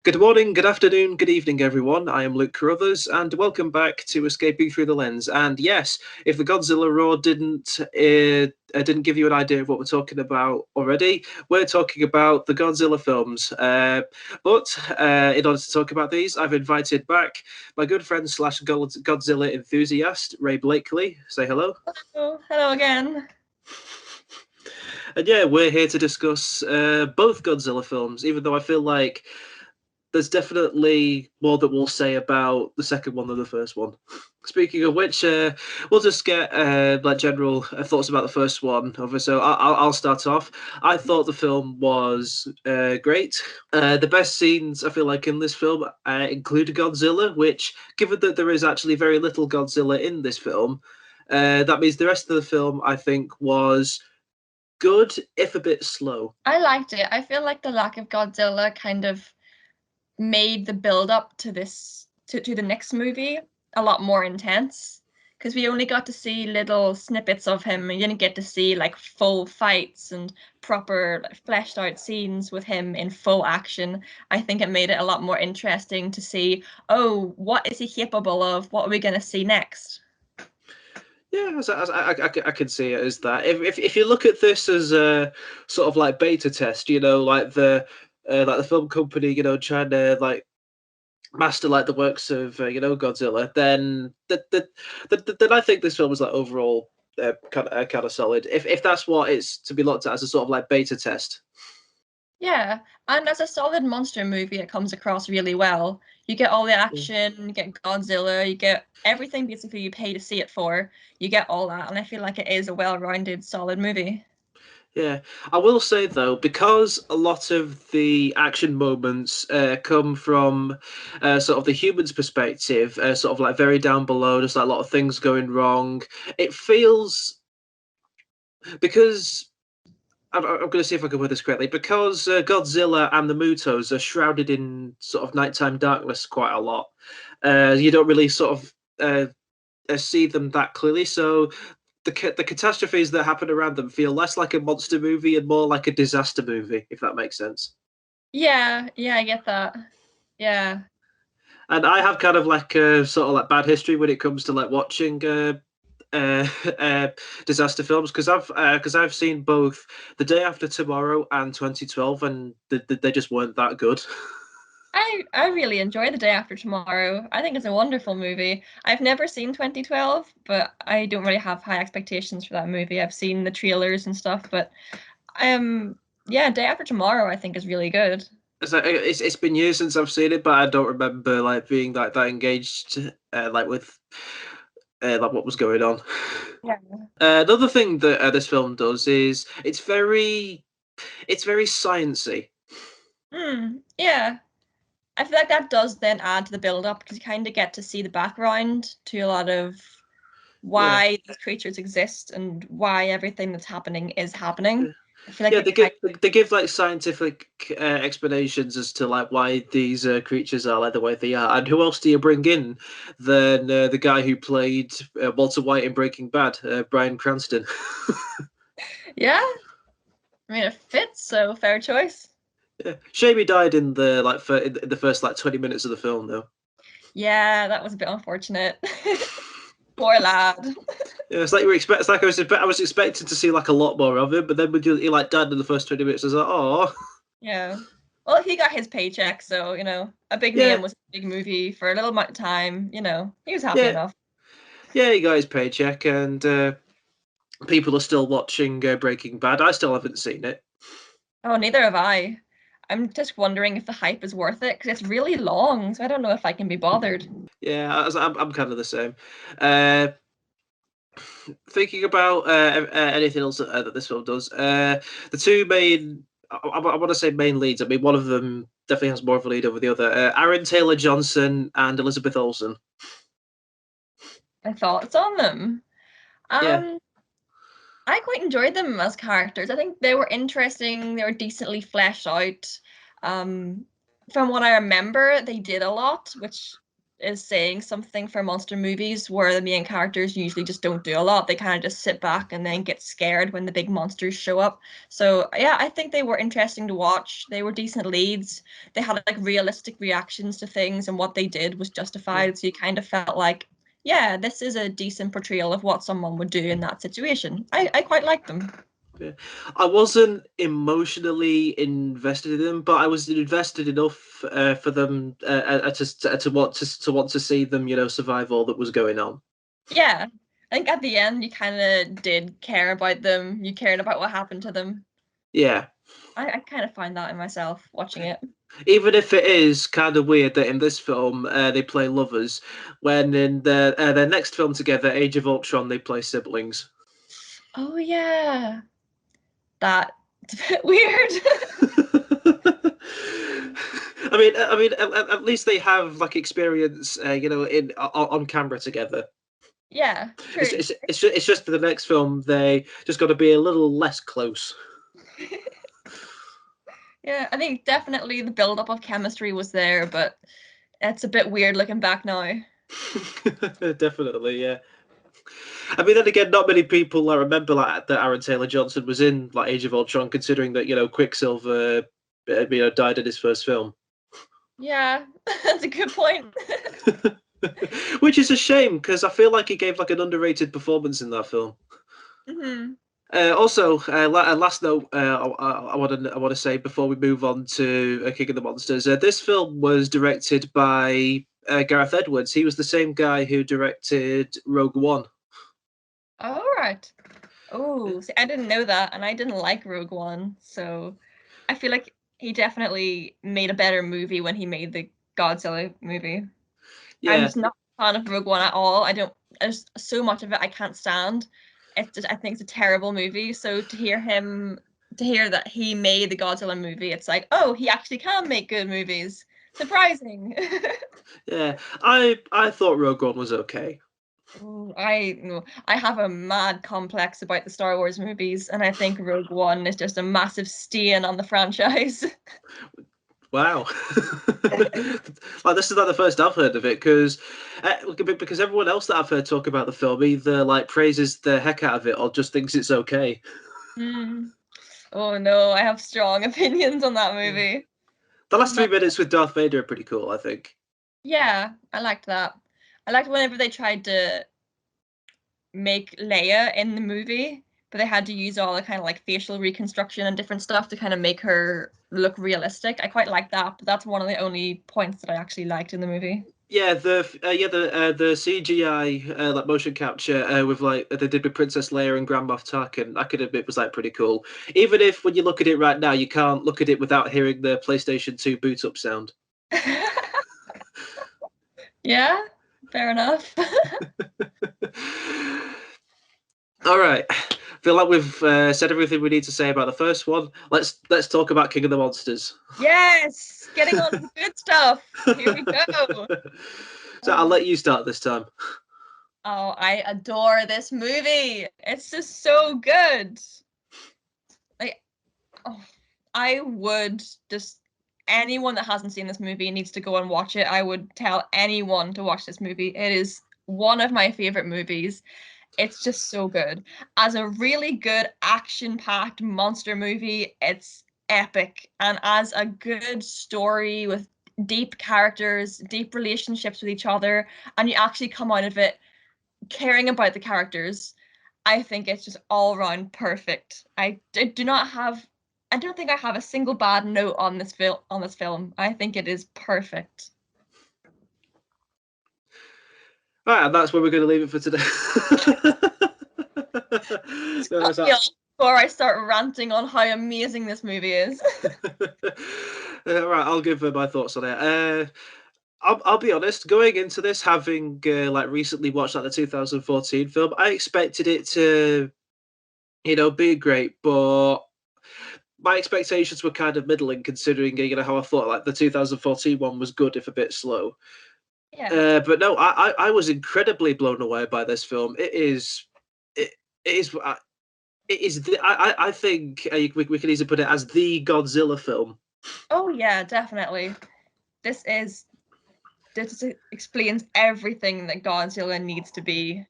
Good morning, good afternoon, good evening, everyone. I am Luke Carruthers, and welcome back to Escaping Through the Lens. And yes, if the Godzilla roar didn't give you an idea of what we're talking about already, we're talking about the Godzilla films. But in order to talk about these, I've invited back my good friend slash Godzilla enthusiast, Ray Blakely. Say hello. Oh, hello again. And yeah, we're here to discuss both Godzilla films, even though I feel like there's definitely more that we'll say about the second one than the first one. Speaking of which, we'll just get like general thoughts about the first one. Over, so I'll start off. I thought the film was great. The best scenes I feel like in this film include Godzilla, which, given that there is actually very little Godzilla in this film, that means the rest of the film I think was good, if a bit slow. I liked it. I feel like the lack of Godzilla kind of made the build up to to the next movie a lot more intense because we only got to see little snippets of him. You didn't get to see like full fights and proper like, fleshed out scenes with him in full action. I think it made it a lot more interesting to see, oh, what is he capable of? What are we going to see next? Yeah, I can see it as that. If you look at this as a sort of like beta test, like the film company, trying to like master like the works of Godzilla, then I think this film is like overall kind of solid. If that's what it's to be looked at as a sort of like beta test. Yeah, and as a solid monster movie, it comes across really well. You get all the Yeah. action, you get Godzilla, you get everything basically you pay to see it for. You get all that, and I feel like it is a well-rounded, solid movie. Yeah, I will say though, because a lot of the action moments come from sort of the human's perspective, sort of like very down below, just like a lot of things going wrong. It feels because I'm going to see if I can word this correctly. Because Godzilla and the Mutos are shrouded in sort of nighttime darkness quite a lot. You don't really sort of see them that clearly. So the catastrophes that happen around them feel less like a monster movie and more like a disaster movie, if that makes sense. Yeah, yeah, I get that. Yeah. And I have kind of like a sort of like bad history when it comes to like watching uh, uh, disaster films because I've seen both The Day After Tomorrow and 2012, and they just weren't that good. I really enjoy The Day After Tomorrow. I think it's a wonderful movie. I've never seen 2012, but I don't really have high expectations for that movie. I've seen the trailers and stuff, but yeah, Day After Tomorrow I think is really good. It's been years since I've seen it, but I don't remember like being like that engaged like with like what was going on. Yeah. Another thing that this film does is it's very sciencey. Yeah. I feel like that does then add to the build up because you kind of get to see the background to a lot of Yeah, why these creatures exist and why everything that's happening is happening. yeah, I feel like yeah. it They kind give they give like scientific explanations as to like why these creatures are like the way they are, and who else do you bring in than the guy who played Walter White in Breaking Bad, Bryan Cranston? yeah, I mean it fits, so fair choice. Yeah, shame he died in the in the first like 20 minutes of the film though. Yeah, that was a bit unfortunate. Poor lad. Yeah, it's like you were expect. It's like I was expecting to see like a lot more of him, but then when he like died in the first 20 minutes, I was like, oh, Yeah. Well, he got his paycheck, so a big yeah, name was a big movie for a little amount of time. He was happy yeah, enough. yeah. He got his paycheck, and people are still watching Breaking Bad. I still haven't seen it. Oh, neither have I. I'm just wondering if the hype is worth it because it's really long, so I don't know if I can be bothered. Yeah, I'm kind of the same. Uh, Thinking about anything else that this film does, the two main, I want to say main leads. I mean, one of them definitely has more of a lead over the other. Aaron Taylor Johnson and Elizabeth Olsen. My thoughts on them. Yeah, Um, I quite enjoyed them as characters. I think they were interesting. They were decently fleshed out. Um, from what I remember, they did a lot, which is saying something for monster movies where the main characters usually just don't do a lot. They kind of just sit back and then get scared when the big monsters show up. So yeah, I think they were interesting to watch. They were decent leads. They had like realistic reactions to things, and what they did was justified. So you kind of felt like, yeah, this is a decent portrayal of what someone would do in that situation. I quite liked them. Yeah. I wasn't emotionally invested in them, but I was invested enough for them to want to see them, survive all that was going on. Yeah, I think at the end you kind of did care about them. You cared about what happened to them. Yeah. I kind of find that in myself watching it. Even if it is kind of weird that in this film they play lovers, when in their next film together, Age of Ultron, they play siblings. Oh yeah, that's a bit weird. I mean, at least they have like experience, in on camera together. Yeah, true. It's just the next film they just got to be a little less close. Yeah, I think definitely the build-up of chemistry was there, but it's a bit weird looking back now. Definitely, yeah. I mean, then again, not many people remember like that Aaron Taylor Johnson was in like Age of Ultron, considering that Quicksilver, died in his first film. Yeah, that's a good point. Which is a shame because I feel like he gave like an underrated performance in that film. Hmm. Also, last note, I want to say before we move on to King of the Monsters, this film was directed by Gareth Edwards. He was the same guy who directed Rogue One. All right. Oh, see, I didn't know that, and I didn't like Rogue One, so I feel like he definitely made a better movie when he made the Godzilla movie. I'm Yeah, just not a fan of Rogue One at all. I don't. There's so much of it I can't stand. It's just I think it's a terrible movie. So to hear that he made the Godzilla movie, it's like, oh, he actually can make good movies. Surprising. yeah. I thought Rogue One was okay. Ooh, I have a mad complex about the Star Wars movies, and I think Rogue One is just a massive stain on the franchise. Wow. Like this is not the first I've heard of it because everyone else that I've heard talk about the film either like praises the heck out of it or just thinks it's okay. Hmm. Oh no, I have strong opinions on that Yeah. movie. The last My 3 minutes with Darth Vader are pretty cool, I think. Yeah, I liked that. I liked whenever they tried to make Leia in the movie, but they had to use all the kind of like facial reconstruction and different stuff to kind of make her look realistic. I quite like that, but that's one of the only points that I actually liked in the movie. Yeah, the CGI like motion capture with like they did with Princess Leia and Grand Moff Tarkin, I could admit was like pretty cool. Even if when you look at it right now, you can't look at it without hearing the PlayStation 2 boot up sound. Yeah, fair enough. All right, I feel like we've said everything we need to say about the first one. Let's talk about King of the Monsters. Yes, getting on to the good stuff. Here we go. So I'll let you start this time. Oh, I adore this movie. It's just so good. Like, oh, I would just anyone that hasn't seen this movie needs to go and watch it. I would tell anyone to watch this movie. It is one of my favorite movies. It's just so good. As a really good action-packed monster movie, it's epic. And as a good story with deep characters, deep relationships with each other, and you actually come out of it caring about the characters, I think it's just all around perfect. I don't think I have a single bad note on this film. I think it is perfect. All right, and that's where we're going to leave it for today. No, Cut me off before I start ranting on how amazing this movie is. Right, I'll give my thoughts on it. I'll be honest. Going into this, having like recently watched like the 2014 film, I expected it to, be great, but my expectations were kind of middling, considering how I thought like the 2014 one was good, if a bit slow. Yeah. But no, I was incredibly blown away by this film. It is it is I think we can easily put it as the Godzilla film. Oh yeah, definitely. This is this explains everything that Godzilla needs to be.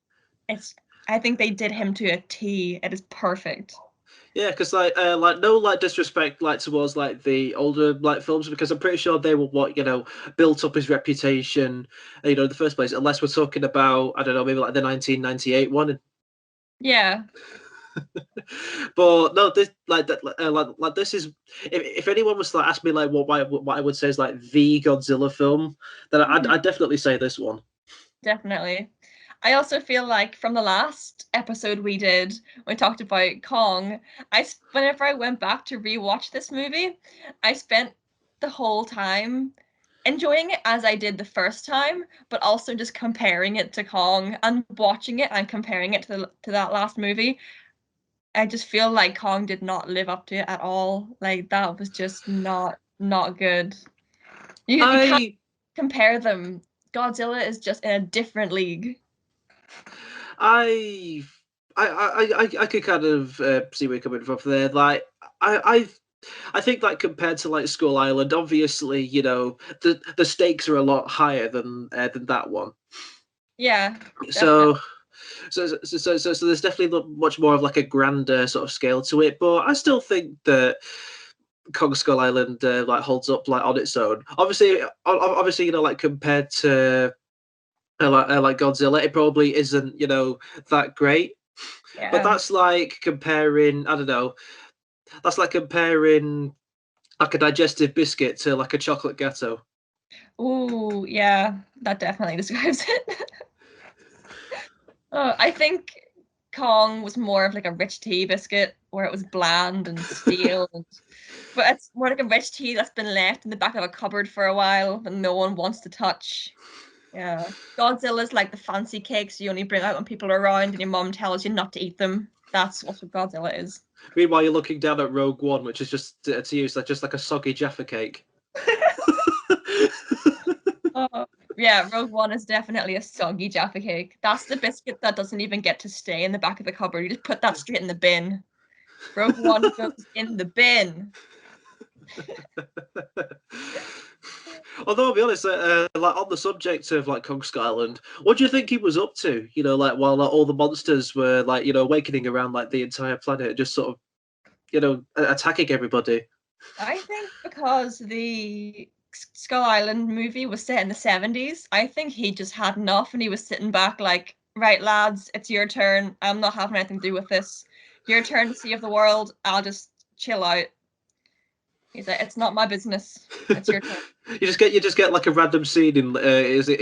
I think they did him to a T. It is perfect. Yeah, because like no like disrespect like towards like the older like films, because I'm pretty sure they were what built up his reputation, in the first place. Unless we're talking about, I don't know, maybe like the 1998 one. Yeah. But no, this like that like this is, if anyone was to ask me like what I would say is like the Godzilla film, then I'd definitely say this one. Definitely. I also feel like from the last episode we did, when we talked about Kong, whenever I went back to rewatch this movie, I spent the whole time enjoying it as I did the first time, but also just comparing it to Kong and watching it and comparing it to that last movie. I just feel like Kong did not live up to it at all. Like that was just not good. You can't I compare them. Godzilla is just in a different league. I I could kind of see where you're coming from there. Like I I think like compared to like Skull Island, obviously the stakes are a lot higher than that one. Yeah, definitely. So so there's definitely much more of like a grander sort of scale to it. But I still think that Kong Skull Island like holds up like on its own. Obviously, like compared to like Godzilla, it probably isn't that great. But Yeah. that's like comparing, I don't know, that's like comparing like a digestive biscuit to like a chocolate ghetto. Ooh, yeah, that definitely describes it. I think Kong was more of like a rich tea biscuit where it was bland and stale but it's more like a rich tea that's been left in the back of a cupboard for a while and no one wants to touch. Yeah. Godzilla's like the fancy cakes you only bring out when people are around and your mom tells you not to eat them. That's what Godzilla is. Meanwhile, you're looking down at Rogue One, which is just to use like just like a soggy Jaffa cake. Oh, yeah, Rogue One is definitely a soggy Jaffa cake. That's the biscuit that doesn't even get to stay in the back of the cupboard. You just put that straight in the bin. Rogue One goes in the bin. Although I'll be honest, like on the subject of like Kong Skull Island, what do you think he was up to? Like while like, all the monsters were like awakening around like the entire planet, just sort of attacking everybody. I think because the Skull Island movie was set in the 70s, I think he just had enough and he was sitting back like, right, lads, it's your turn. I'm not having anything to do with this. Your turn to save the world. I'll just chill out. He's like, it's not my business. It's your turn. you just get like a random scene in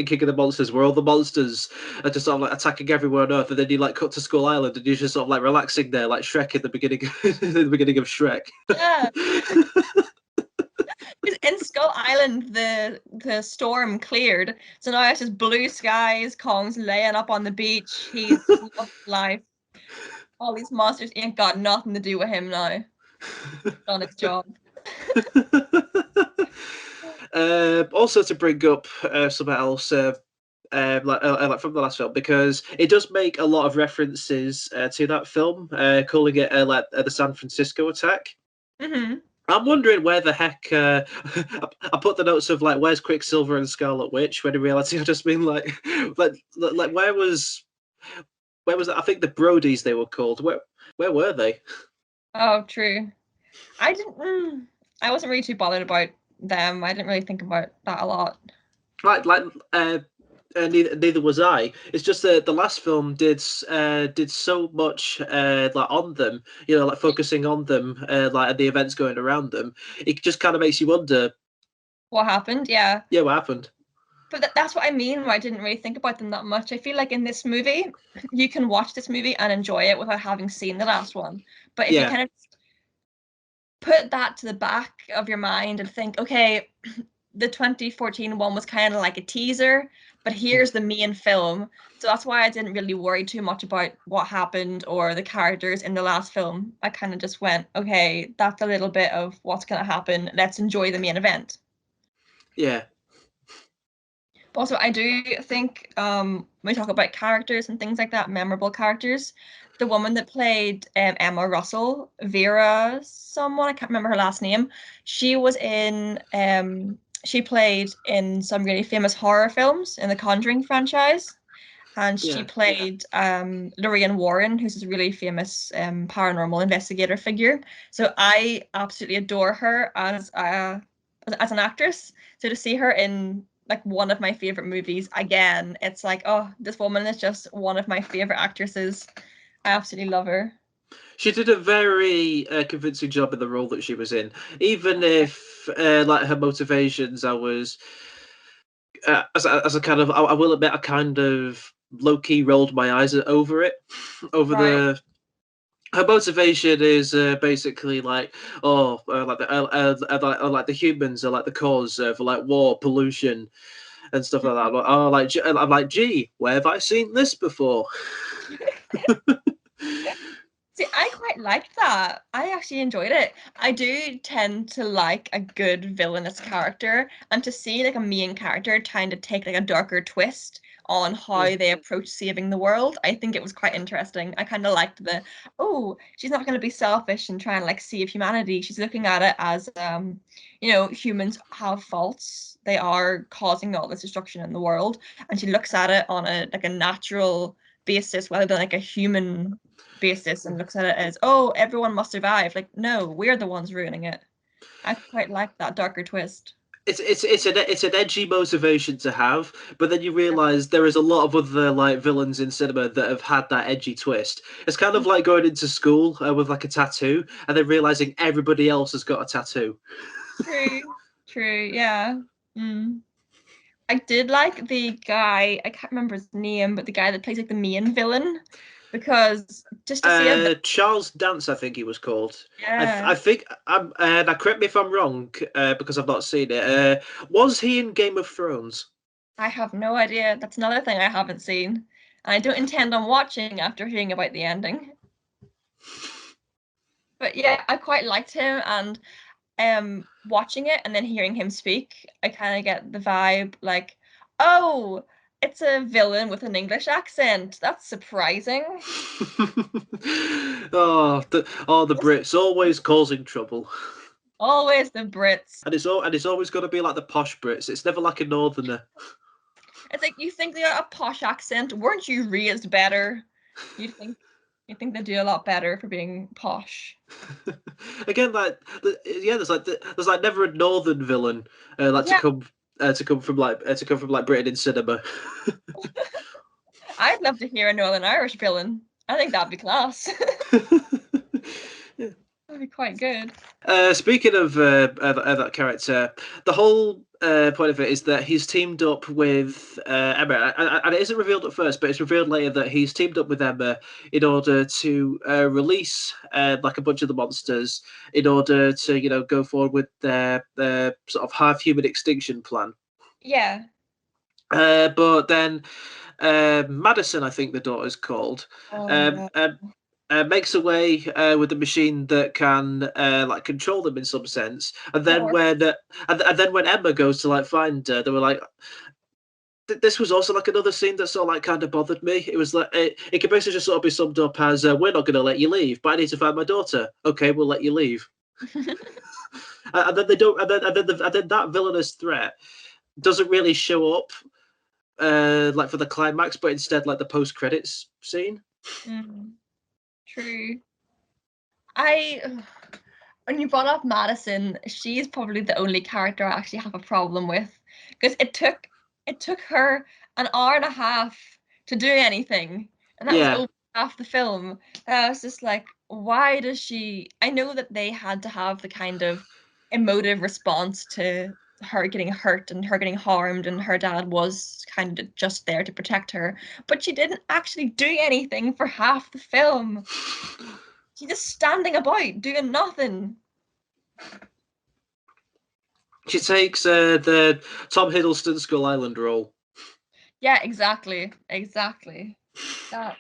King of the Monsters where all the monsters are just sort of like attacking everywhere on Earth, and then you like cut to Skull Island and you're just sort of like relaxing there, like Shrek in the beginning, in the beginning of Shrek. Yeah. In Skull Island, the storm cleared, so now it's just blue skies. Kong's laying up on the beach. He's loved life. All these monsters ain't got nothing to do with him now. Done its job. Also, to bring up something else, like from the last film, because it does make a lot of references to that film, calling it like the San Francisco attack. Mm-hmm. I'm wondering where the heck I put the notes of like where's Quicksilver and Scarlet Witch, when in reality I just mean like where was that? I think the Brodies they were called. Where were they? Oh, true. I didn't. I wasn't really too bothered about them. I didn't really think about that a lot. Like neither was I. It's just that the last film did so much like on them, like focusing on them, like and the events going around them. It just kind of makes you wonder, What happened? Yeah. yeah, what happened? But that's what I mean. Where I didn't really think about them that much. I feel like in this movie, you can watch this movie and enjoy it without having seen the last one. But if you Yeah, kind of put that to the back of your mind and think, okay, the 2014 one was kind of like a teaser, but here's the main film. So that's why I didn't really worry too much about what happened or the characters in the last film. I kind of just went, okay, that's a little bit of what's going to happen. Let's enjoy the main event. yeah. Also, I do think when we talk about characters and things like that, memorable characters, the woman that played Emma Russell, Vera, someone, I can't remember her last name, she was in she played in some really famous horror films in the Conjuring franchise. And she played Lorraine Warren, who's a really famous paranormal investigator figure. So I absolutely adore her as an actress. So to see her in like one of my favorite movies again, it's like, oh, this woman is just one of my favorite actresses. I absolutely love her. She did a very convincing job in the role that she was in, even if like her motivations, I was as a kind of I will admit I kind of low key rolled my eyes over it, over Right. the. Her motivation is basically like, like the humans are like the cause of like war, pollution, and stuff like that. I'm like, gee, where have I seen this before? See, I quite liked that. I actually enjoyed it. I do tend to like a good villainous character, and to see like a main character trying to take like a darker twist on how they approach saving the world, I think it was quite interesting. I kind of liked oh, she's not going to be selfish and try and like save humanity. She's looking at it as, humans have faults. They are causing all this destruction in the world, and she looks at it on a natural basis rather than like a human basis and looks at it as, oh, everyone must survive. Like, no, we're the ones ruining it. I quite like that darker twist. It's an edgy motivation to have, but then you realize there is a lot of other like villains in cinema that have had that edgy twist. It's kind of like going into school with like a tattoo and then realizing everybody else has got a tattoo. True, yeah. Mm. I did like the guy, I can't remember his name, but the guy that plays like the main villain, because just to see a Charles Dance, I think he was called. yeah. I think now correct me if I'm wrong because I've not seen it. Was he in Game of Thrones? I have no idea. That's another thing I haven't seen. And I don't intend on watching after hearing about the ending. But yeah, I quite liked him, and watching it and then hearing him speak, I kind of get the vibe like, oh, it's a villain with an English accent. That's surprising. The Brits always causing trouble. Always the Brits. And it's always got to be like the posh Brits. It's never like a northerner. It's like, you think they are a posh accent. Weren't you raised better? You think they do a lot better for being posh. Again, there's like never a northern villain like Yeah, to come from like Britain in cinema. I'd love to hear a Northern Irish villain. I think that'd be class. That'd be quite good. Speaking of that character, the whole point of it is that he's teamed up with Emma, and it isn't revealed at first, but it's revealed later that he's teamed up with Emma in order to release like a bunch of the monsters in order to go forward with their sort of half human extinction plan. Yeah. But then Madison, I think the daughter's called. Oh, Um, yeah. Makes away with the machine that can like control them in some sense, and then Or when Emma goes to like find her, they were like, this was also like another scene that sort of like kind of bothered me. It was like it could basically just sort of be summed up as we're not going to let you leave, but I need to find my daughter. Okay, we'll let you leave. And then they don't, and then that villainous threat doesn't really show up like for the climax, but instead like the post credits scene. True. When you brought up Madison, she's probably the only character I actually have a problem with, because it took her an hour and a half to do anything, and that was Yeah. over half the film. And I was just like, why does she? I know that they had to have the kind of emotive response to her getting hurt and her getting harmed, and her dad was kind of just there to protect her, but she didn't actually do anything for half the film. She's just standing about doing nothing. She takes the Tom Hiddleston Skull Island role. Yeah, exactly. That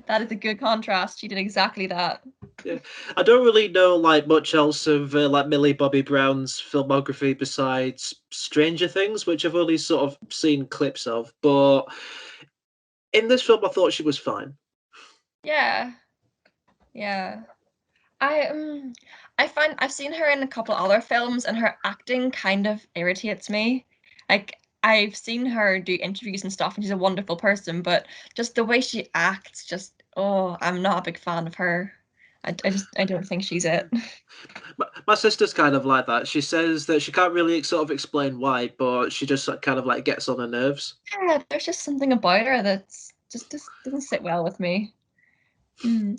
that is a good contrast. She did exactly that. Yeah, I don't really know like much else of like Millie Bobby Brown's filmography besides Stranger Things, which I've only sort of seen clips of. But in this film, I thought she was fine. Yeah. Yeah. I find I've seen her in a couple other films, and her acting kind of irritates me. Like I've seen her do interviews and stuff, and she's a wonderful person, but just the way she acts, just I'm not a big fan of her. I don't think she's it. My sister's kind of like that. She says that she can't really sort of explain why, but she just kind of like gets on her nerves. Yeah, there's just something about her that's just doesn't sit well with me. Hmm.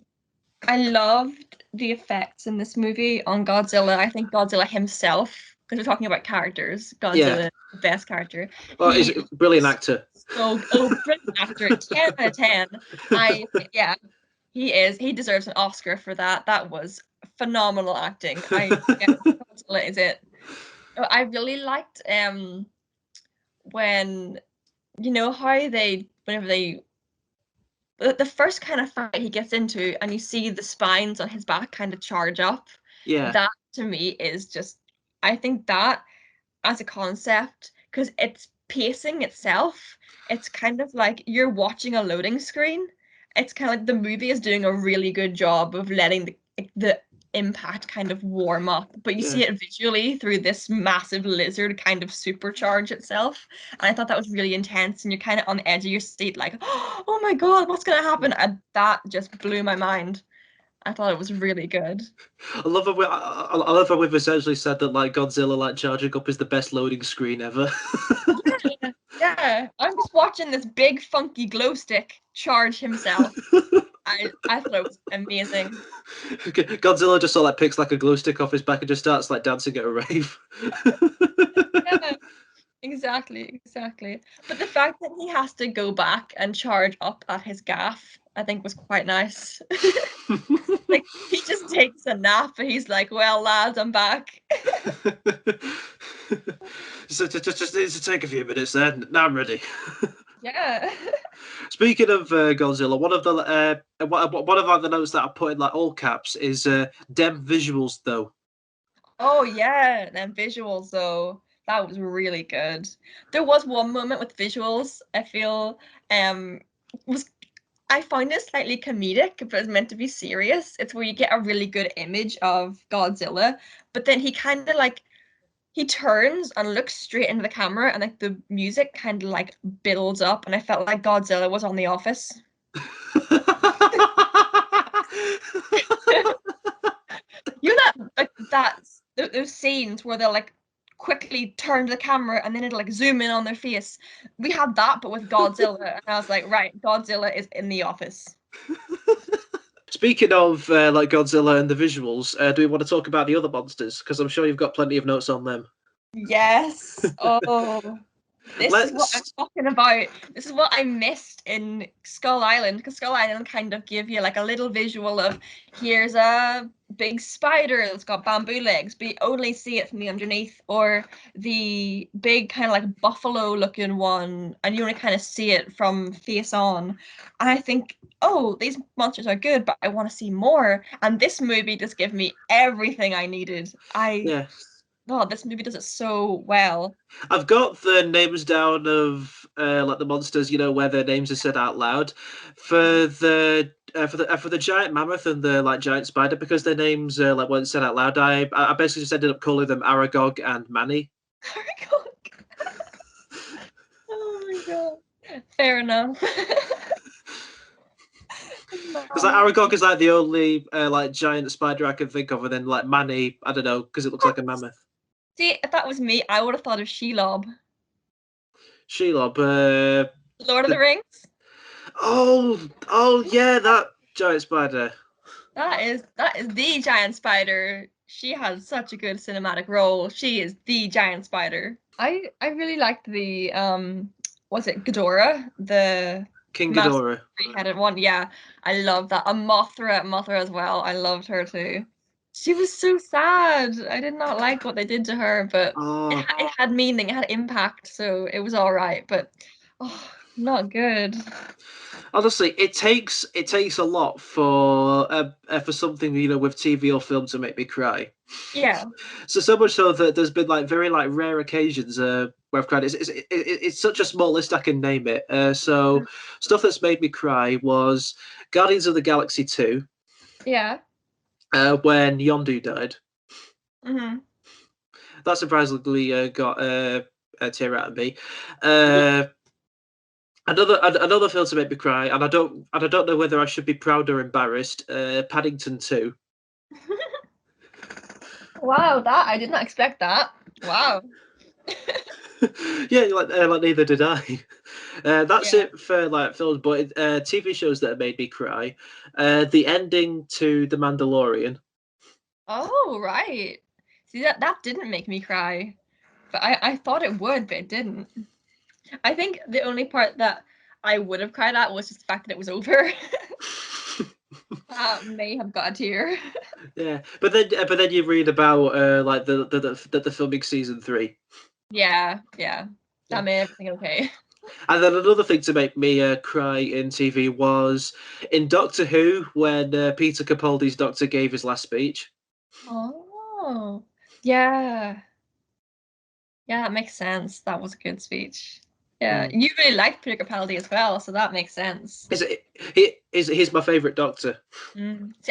I loved the effects in this movie on Godzilla. I think Godzilla himself, because we're talking about characters, Yeah, Godzilla, the best character. well, he's He a brilliant is actor. so brilliant actor, 10 out of 10. Yeah, he is. He deserves an Oscar for that. That was phenomenal acting. Yeah, Godzilla is it. I really liked when you know how they whenever they the first kind of fight he gets into and you see the spines on his back kind of charge up. Yeah, That to me is just, I think that as a concept, because it's pacing itself, it's kind of like you're watching a loading screen. It's kind of like the movie is doing a really good job of letting the impact kind of warm up, but you yeah. see it visually through this massive lizard kind of supercharge itself. And I thought that was really intense, and you're kind of on the edge of your seat, like, oh my God, what's gonna happen? And that just blew my mind. I thought it was really good. I love how we've essentially said that like Godzilla like charging up is the best loading screen ever. Yeah, yeah. I'm just watching this big funky glow stick charge himself. I thought it was amazing. Godzilla just sort of like picks like a glow stick off his back and just starts like dancing at a rave. Yeah, exactly, exactly. But the fact that he has to go back and charge up at his gaff, I think was quite nice. Like he just takes a nap and he's like, "Well, lads, I'm back." So just needs to take a few minutes then. Now I'm ready. Yeah. Speaking of Godzilla, one of like, the notes that I put in like all caps is dem visuals though. Oh yeah, and visuals though. That was really good. There was one moment with visuals, I feel was I find it slightly comedic, but it's meant to be serious. It's where you get a really good image of Godzilla, but then he kind of like he turns and looks straight into the camera, and like the music kind of like builds up, and I felt like Godzilla was on The Office. You know that like those scenes where they'll like quickly turn to the camera and then it'll like zoom in on their face. We had that, but with Godzilla, and I was like, right, Godzilla is in The Office. Speaking of like Godzilla and the visuals, do we want to talk about the other monsters? Because I'm sure you've got plenty of notes on them. Yes. Oh, this is what I'm Let's. talking about. This is what I missed in Skull Island, because Skull Island kind of give you like a little visual of here's a big spider that's got bamboo legs, but you only see it from the underneath, or the big kind of like buffalo looking one, and you only kind of see it from face on. And I think, oh, these monsters are good, but I want to see more. And this movie just gave me everything I needed. Yeah, Oh, this movie does it so well. I've got the names down of like the monsters, where their names are said out loud. For the giant mammoth and the like giant spider, because their names like weren't said out loud. I basically just ended up calling them Aragog and Manny. Oh my god. Fair enough. Because like Aragog is like the only like giant spider I can think of, and then like Manny, I don't know, because it looks like a mammoth. See, if that was me, I would have thought of Shelob. Shelob, Lord of the Rings? oh yeah, that giant spider. That is the giant spider. She has such a good cinematic role. She is the giant spider. I really liked the was it Ghidorah? The King massive Ghidorah. three-headed one. Yeah, I love that. A Mothra as well. I loved her too. She was so sad. I did not like what they did to her, but Oh, it had meaning, it had impact, so it was all right. But oh, not good. honestly, it takes a lot for something with TV or film to make me cry. Yeah. So much so that there's been like very like rare occasions where I've cried. It's such a small list I can name it. So stuff that's made me cry was Guardians of the Galaxy 2. Yeah. when Yondu died. Mm-hmm. That surprisingly got a tear out of me. Another film to make me cry, and I don't know whether I should be proud or embarrassed. Paddington 2. Wow, that I did not expect that. Wow. Yeah, like neither did I. That's Yeah. it for like films, but TV shows that have made me cry. The ending to The Mandalorian. Oh, right. See, that didn't make me cry, but I thought it would, but it didn't. I think the only part that I would have cried at was just the fact that it was over. That may have got a tear. Yeah, but then you read about like the filming season 3. Yeah, Yeah. that made everything okay. And then another thing to make me cry in TV was in Doctor Who when Peter Capaldi's Doctor gave his last speech. Oh, yeah. Yeah, that makes sense. That was a good speech. Yeah, you really liked Peter Capaldi as well, so that makes sense. He's my favourite Doctor. See,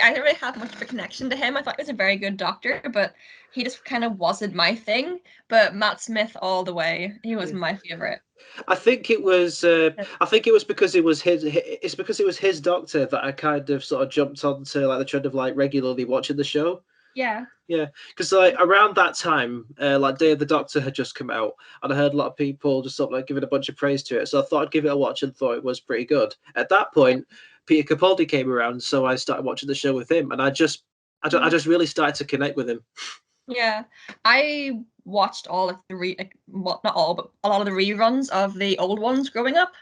I didn't really have much of a connection to him. I thought he was a very good doctor, but he just kind of wasn't my thing. But Matt Smith all the way. He was my favorite. I think it was. I think it was because it was his. It's because it was his Doctor that I kind of sort of jumped onto like the trend of like regularly watching the show. Yeah. Yeah, because like around that time, like Day of the Doctor had just come out, and I heard a lot of people just sort of like giving a bunch of praise to it. So I thought I'd give it a watch and thought it was pretty good. At that point, Peter Capaldi came around, so I started watching the show with him, and I just really started to connect with him. Yeah, I watched all of the well, not all, but a lot of the reruns of the old ones growing up.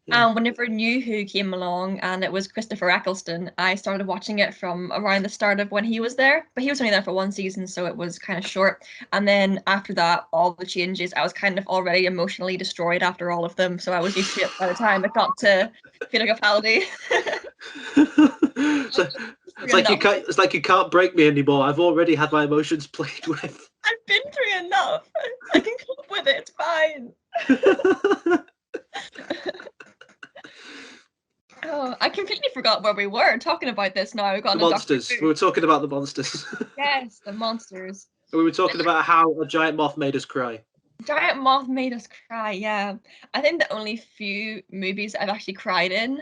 Yeah. And whenever New Who came along and it was Christopher Eccleston, I started watching it from around the start of when he was there. But he was only there for one season, so it was kind of short. And then after that, all the changes, I was kind of already emotionally destroyed after all of them. So I was used to it by the time it got to Peter Capaldi. So it's like you can't break me anymore. I've already had my emotions played with. I've been through enough. I can cope with it. It's fine. Oh, I completely forgot where we were talking about this now. The monsters. We were talking about the monsters. Yes, the monsters. We were talking about how a giant moth made us cry. Giant moth made us cry, yeah. I think the only few movies I've actually cried in.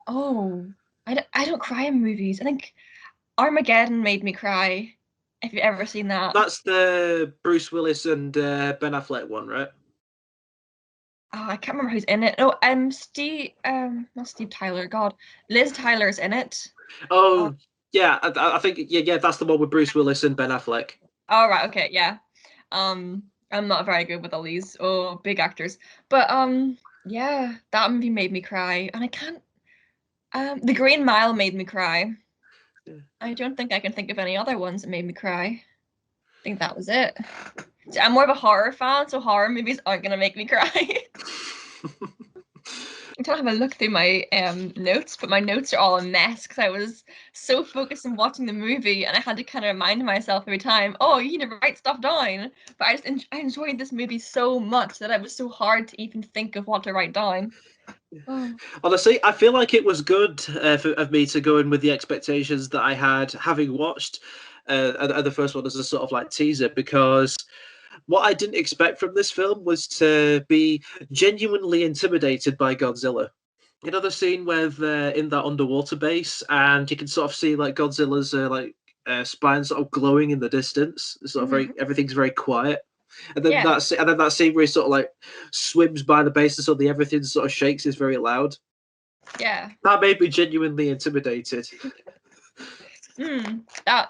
Oh, I don't cry in movies. I think Armageddon made me cry. If you've ever seen that. That's the Bruce Willis and Ben Affleck one, right? Oh, I can't remember who's in it. No, not Steve Tyler. God, Liz Tyler's in it. Oh, yeah. I think yeah, that's the one with Bruce Willis and Ben Affleck. Oh, right, okay, yeah. I'm not very good with all these big actors, but yeah, that movie made me cry, and I can't. The Green Mile made me cry. Yeah. I don't think I can think of any other ones that made me cry. I think that was it. See, I'm more of a horror fan, so horror movies aren't gonna make me cry. I'm trying to have a look through my notes, but my notes are all a mess because I was so focused on watching the movie, and I had to kind of remind myself every time, oh, you need to write stuff down. But I enjoyed this movie so much that it was so hard to even think of what to write down. Oh. Honestly, I feel like it was good of me to go in with the expectations that I had, having watched the first one as a sort of like teaser, because what I didn't expect from this film was to be genuinely intimidated by Godzilla. You know the scene where they're in that underwater base and you can sort of see like Godzilla's spine sort of glowing in the distance. It's sort of everything's very quiet. And then that scene where he sort of like swims by the base and suddenly everything sort of shakes is very loud. Yeah. That made me genuinely intimidated. That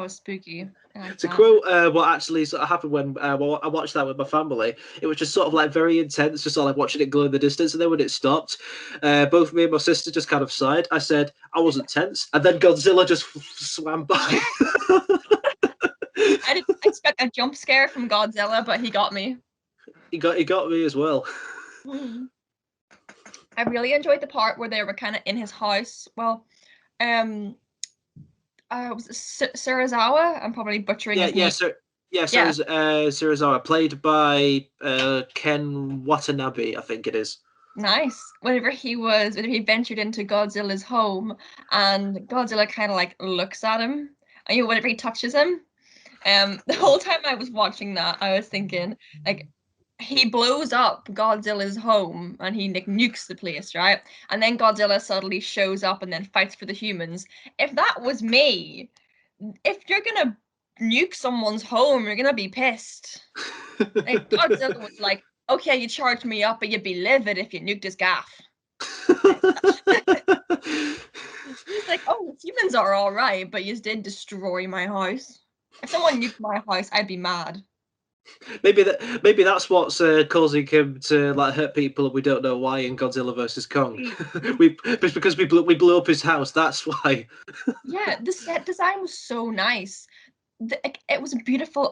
was spooky. To quote what actually sort of happened when I watched that with my family, it was just sort of like very intense, just sort of like watching it glow in the distance. And then when it stopped, both me and my sister just kind of sighed. I said I wasn't tense, and then Godzilla just swam by. I didn't expect a jump scare from Godzilla, but he got me. He got me as well. I really enjoyed the part where they were kind of in his house. Well, was it Serizawa? I'm probably butchering his name. Serizawa, played by Ken Watanabe, I think it is. Nice. Whenever he ventured into Godzilla's home, and Godzilla kind of like looks at him, and whenever he touches him, the whole time I was watching that, I was thinking like he blows up Godzilla's home and he like, nukes the place, right? And then Godzilla suddenly shows up and then fights for the humans. If that was me, if you're gonna nuke someone's home, you're gonna be pissed. Like Godzilla was like, okay, you charged me up, but you'd be livid if you nuked his gaff. He's like, oh, humans are all right, but you did destroy my house. If someone nuked my house, I'd be mad. Maybe that's what's causing him to like hurt people, and we don't know why in Godzilla vs Kong. It's because we blew up his house. That's why. Yeah, the set design was so nice. It was beautiful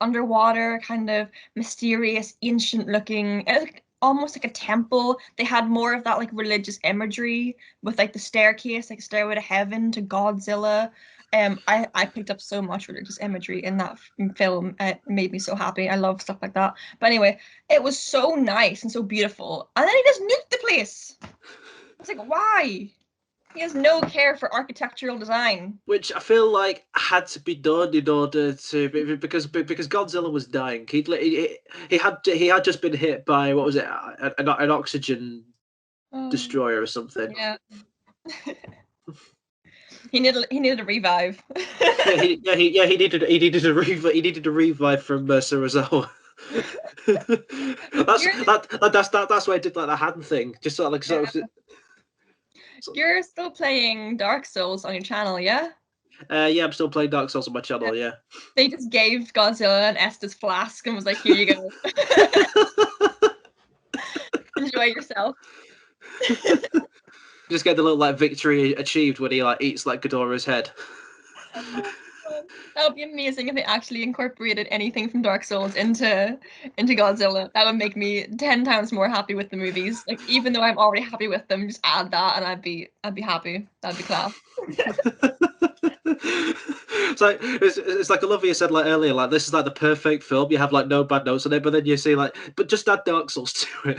underwater, kind of mysterious, ancient looking. It was like, almost like a temple. They had more of that like religious imagery with like the staircase, like Stairway to Heaven to Godzilla. I picked up so much religious imagery in that film. It made me so happy. I love stuff like that. But anyway, it was so nice and so beautiful. And then he just nuked the place. I was like, why? He has no care for architectural design. Which I feel like had to be done in order to because Godzilla was dying. He had just been hit by what was it, an oxygen destroyer or something. Yeah. He needed a revive. He needed a revive from Sarazawa. That's why I did like the hand thing, just sort of like yeah. You're still playing Dark Souls on your channel, yeah? Yeah, I'm still playing Dark Souls on my channel. Yeah. They just gave Godzilla an Estus flask and was like, "Here you go, enjoy yourself." Just get the little like victory achieved when he like eats like Ghidorah's head. That would be amazing if they actually incorporated anything from Dark Souls into Godzilla. That would make me 10 times more happy with the movies. Like even though I'm already happy with them, just add that and I'd be happy. That'd be class. It's like I love what you said like earlier, like this is like the perfect film. You have like no bad notes on it, but then you see like, but just add Dark Souls to it.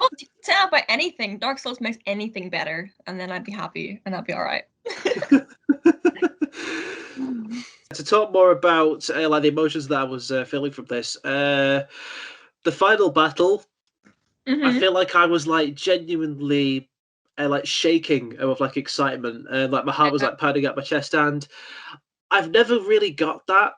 Oh, say that about anything. Dark Souls makes anything better, and then I'd be happy, and that'd be all right. To talk more about like the emotions that I was feeling from this, the final battle, I feel like I was like genuinely like shaking with like excitement, and like my heart was like pounding at my chest, and I've never really got that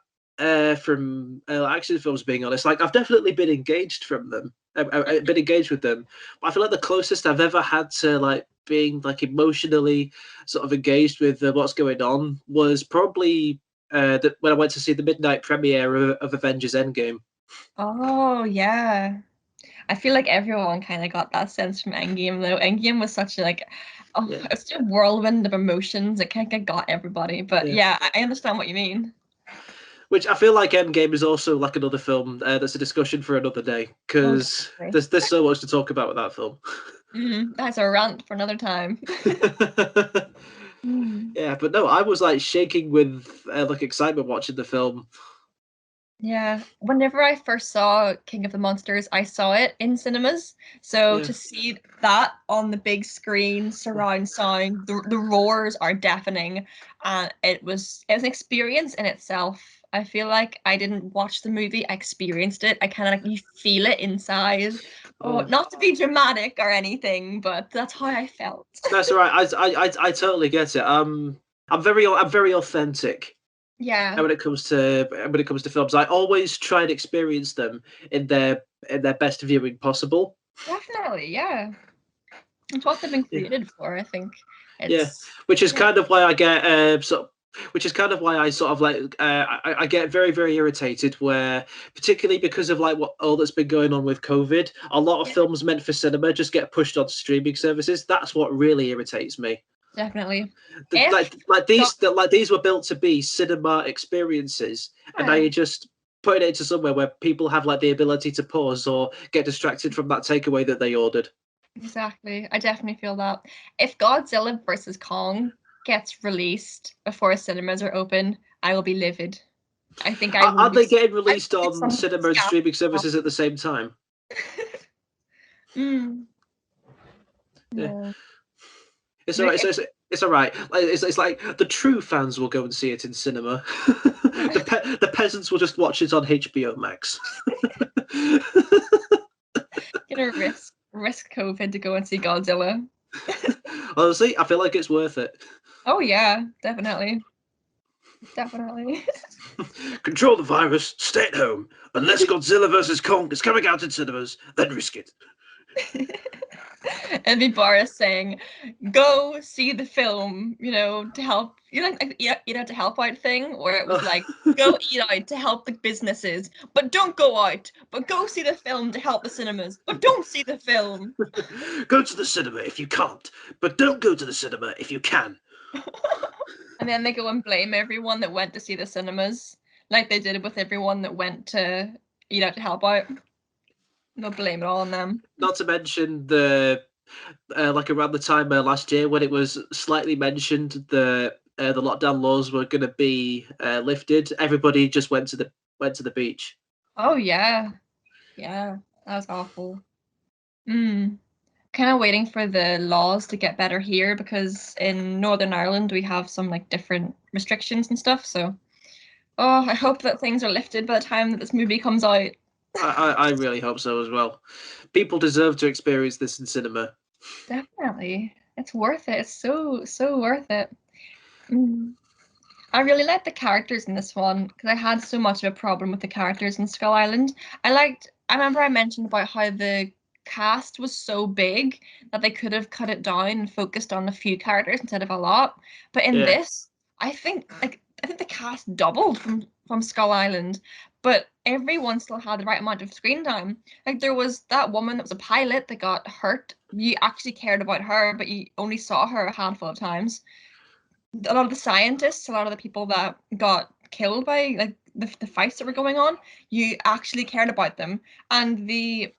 from action films. Being honest, like I've definitely been engaged from them. I've been engaged with them. But I feel like the closest I've ever had to like being like emotionally sort of engaged with what's going on was probably when I went to see the midnight premiere of Avengers Endgame. Oh yeah, I feel like everyone kind of got that sense from Endgame though. Endgame was such a like, it's just a whirlwind of emotions. It kind of got everybody. But yeah, I understand what you mean. Which I feel like Endgame is also like another film that's a discussion for another day because there's so much to talk about with that film. That's a rant for another time. Yeah, but no, I was like shaking with like excitement watching the film. Yeah, whenever I first saw King of the Monsters, I saw it in cinemas. So to see that on the big screen, surround sound, the roars are deafening, and it was an experience in itself. I feel like I didn't watch the movie, I experienced it. I kind of like you feel it inside. Oh, not to be dramatic or anything, but that's how I felt. That's all right. I totally get it. I'm very authentic. Yeah. When it comes to films, I always try and experience them in their best viewing possible. Definitely, yeah. It's what they've been created for, I think. Which is kind of why I get which is kind of why I sort of like I get very very irritated where particularly because of like what all that's been going on with COVID, a lot of films meant for cinema just get pushed onto streaming services. That's what really irritates me. Definitely. These were built to be cinema experiences, and now you're just putting it into somewhere where people have like the ability to pause or get distracted from that takeaway that they ordered. Exactly. I definitely feel that. If Godzilla vs Kong gets released before cinemas are open, I will be livid. I think I will. Are they getting released on cinema and streaming services at the same time? Yeah. No. It's all Like, right. It's all right. It's like the true fans will go and see it in cinema. The peasants will just watch it on HBO Max. gonna risk COVID to go and see Godzilla. Honestly, I feel like it's worth it. Oh yeah, definitely. Definitely. Control the virus. Stay at home. Unless Godzilla vs Kong is coming out in cinemas, then risk it. And be Boris saying, "Go see the film," to help. Eat out to help out thing, where it was like, "Go eat out to help the businesses, but don't go out. But go see the film to help the cinemas, but don't see the film." Go to the cinema if you can't, but don't go to the cinema if you can. And then they go and blame everyone that went to see the cinemas, like they did with everyone that went to eat out to help out. They'll blame it all on them. Not to mention like around the time last year when it was slightly mentioned the lockdown laws were going to be lifted, everybody just went to the beach. Oh yeah, yeah, that was awful. Kind of waiting for the laws to get better here because in Northern Ireland we have some like different restrictions and stuff. So, oh, I hope that things are lifted by the time that this movie comes out. I really hope so as well. People deserve to experience this in cinema. Definitely, it's worth it. It's so worth it. Mm. I really like the characters in this one because I had so much of a problem with the characters in Skull Island. I remember I mentioned about how the cast was so big that they could have cut it down and focused on a few characters instead of a lot. But in Yeah. this, I think the cast doubled from Skull Island, but everyone still had the right amount of screen time. Like there was that woman that was a pilot that got hurt. You actually cared about her, but you only saw her a handful of times. A lot of the scientists, a lot of the people that got killed by like the fights that were going on, you actually cared about them. And the